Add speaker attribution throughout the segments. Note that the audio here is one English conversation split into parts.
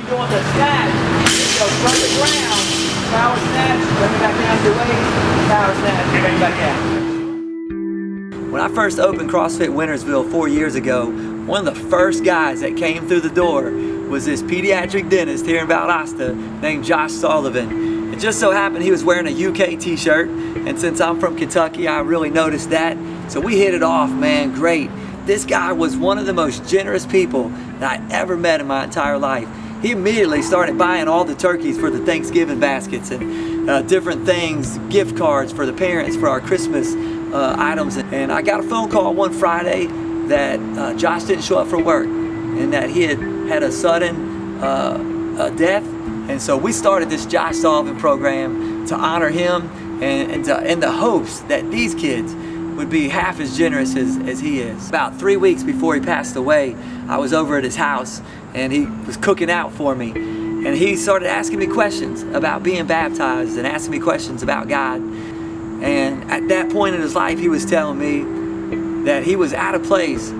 Speaker 1: doing the snatch. So from the ground, power snatch, bring it back down to your waist, power snatch, bring it back down. When I first opened CrossFit Winnersville 4 years ago, one of the first guys that came through the door was this pediatric dentist here in Valdosta named Josh Sullivan. It just so happened he was wearing a UK t-shirt, and since I'm from Kentucky, I really noticed that. So we hit it off, man, great. This guy was one of the most generous people that I ever met in my entire life. He immediately started buying all the turkeys for the Thanksgiving baskets and different things, gift cards for the parents for our Christmas items. And I got a phone call one Friday that Josh didn't show up for work and that he had a sudden death. And so we started this Josh Sullivan program to honor him and in the hopes that these kids would be half as generous as he is. About 3 weeks before he passed away, I was over at his house and he was cooking out for me. And he started asking me questions about being baptized and asking me questions about God. And at that point in his life, he was telling me that he was at a place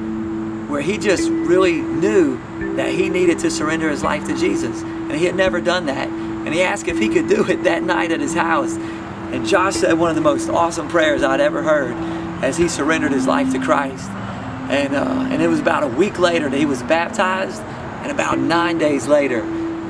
Speaker 1: where he just really knew that he needed to surrender his life to Jesus. And he had never done that. And he asked if he could do it that night at his house. And Josh said one of the most awesome prayers I'd ever heard as he surrendered his life to Christ. And it was about a week later that he was baptized, and about 9 days later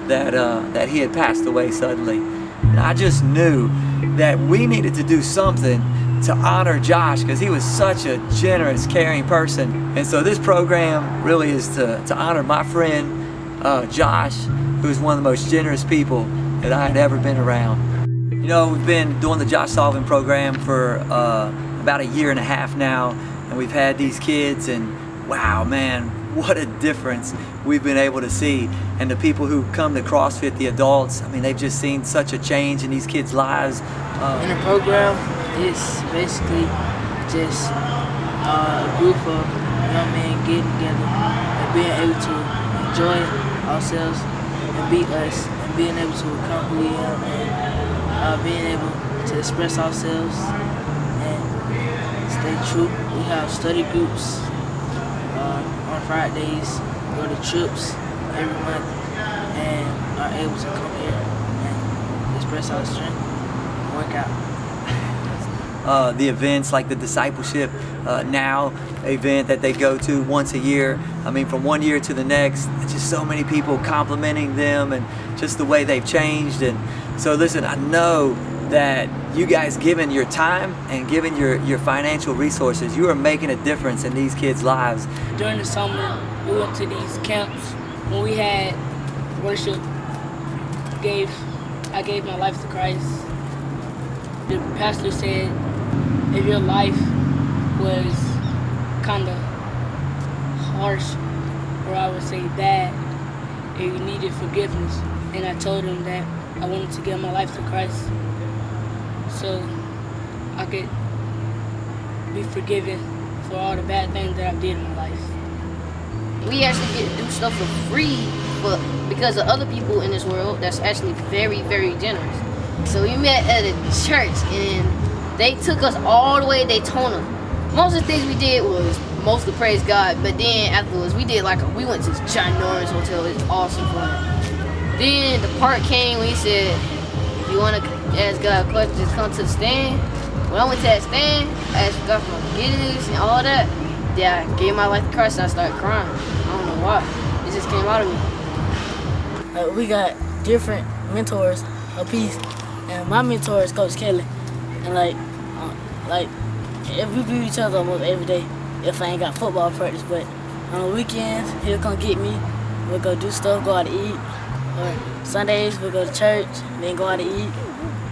Speaker 1: that he had passed away suddenly. And I just knew that we needed to do something to honor Josh because he was such a generous, caring person. And so this program really is to honor my friend Josh, who is one of the most generous people that I had ever been around. You know, we've been doing the Josh Sullivan program for about 1.5 years now, and we've had these kids, and wow, man, what a difference we've been able to see. And the people who come to CrossFit, the adults, I mean, they've just seen such a change in these kids' lives.
Speaker 2: In the program, it's basically just a group of young men getting together and being able to enjoy ourselves and be us, and being able to become who we are, and being able to express ourselves and stay true. We have study groups on Fridays, go to trips every month, and are able to come here and express our strength and work out.
Speaker 1: The events like the Discipleship Now event that they go to once a year. I mean, from 1 year to the next, just so many people complimenting them and just the way they've changed. And so listen, I know that you guys giving your time and giving your financial resources, you are making a difference in these kids' lives.
Speaker 3: During the summer, we went to these camps. When we had worship, I gave my life to Christ. The pastor said, if your life was kind of harsh, or I would say bad, and you needed forgiveness, and I told him that I wanted to give my life to Christ so I could be forgiven for all the bad things that I did in my life.
Speaker 4: We actually get to do stuff for free because of other people in this world that's actually very, very generous. So we met at a church and they took us all the way to Daytona. Most of the things we did was mostly praise God, but then afterwards we went to this ginormous hotel. It's awesome fun. Then the part came when he said, if you want to ask God a question, just come to the stand. When I went to that stand, I asked God for my forgiveness and all that. Yeah, I gave my life to Christ and I started crying. I don't know why. It just came out of me.
Speaker 2: We got different mentors apiece, and my mentor is Coach Kelly. And like if we beat each other almost every day, if I ain't got football practice, but on the weekends, he'll come get me. We'll go do stuff, go out to eat. Or Sundays, we'll go to church, then go out to eat.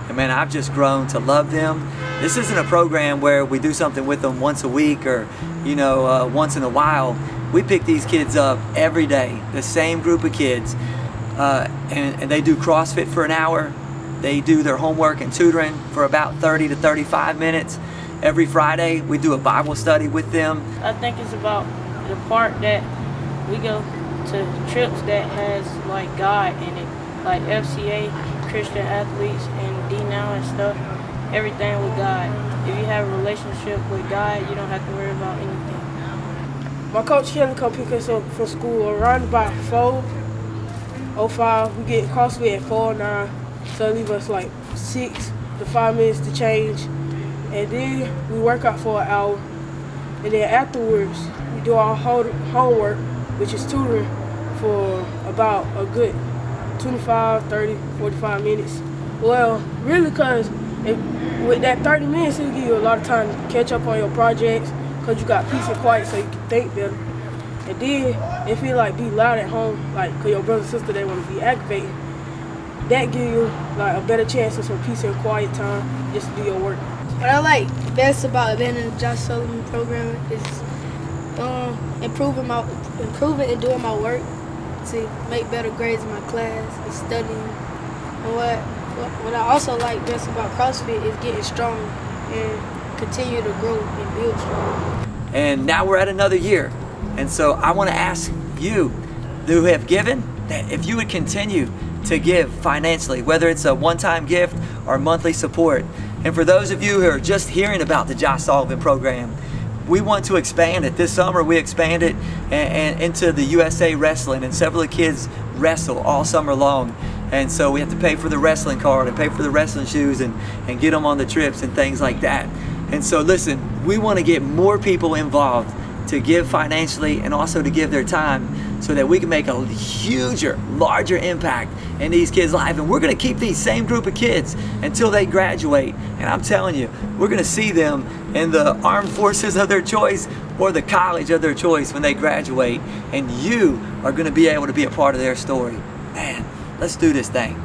Speaker 1: And man, I've just grown to love them. This isn't a program where we do something with them once a week or, you know, once in a while. We pick these kids up every day, the same group of kids, and they do CrossFit for an hour. They do their homework and tutoring for about 30 to 35 minutes. Every Friday, we do a Bible study with them.
Speaker 5: I think it's about the part that we go to trips that has like God in it, like FCA, Christian athletes, and D-Now and stuff. Everything with God. If you have a relationship with God, you don't have to worry about anything.
Speaker 6: My coach Kelly come pick us up from school around about 4.
Speaker 5: 05. We get CrossFit at 4:09, so it leave us like 6 to 5 minutes to change. And then we work out for an hour. And then afterwards, we do our homework, which is tutoring, for about a good 25, 30, 45 minutes. Well, really, because with that 30 minutes, it'll give you a lot of time to catch up on your projects, because you got peace and quiet so you can think better. And then, if you like be loud at home, like, because your brother and sister, they want to be activated, that give you like a better chance of some peace and quiet time just to do your work.
Speaker 3: What I like best about being in the Josh Sullivan program is improving and doing my work to make better grades in my class and studying. And what I also like best about CrossFit is getting strong and continue to grow and build strong.
Speaker 1: And now we're at another year. And so I want to ask you who have given, that if you would continue to give financially, whether it's a one-time gift or monthly support. And for those of you who are just hearing about the Josh Sullivan program, we want to expand it. This summer we expanded and into the USA Wrestling, and several of the kids wrestle all summer long. And so we have to pay for the wrestling card and pay for the wrestling shoes and get them on the trips and things like that. And so listen, we want to get more people involved to give financially and also to give their time, so that we can make a larger impact in these kids' lives. And we're gonna keep these same group of kids until they graduate. And I'm telling you, we're gonna see them in the armed forces of their choice or the college of their choice when they graduate. And you are gonna be able to be a part of their story. Man, let's do this thing.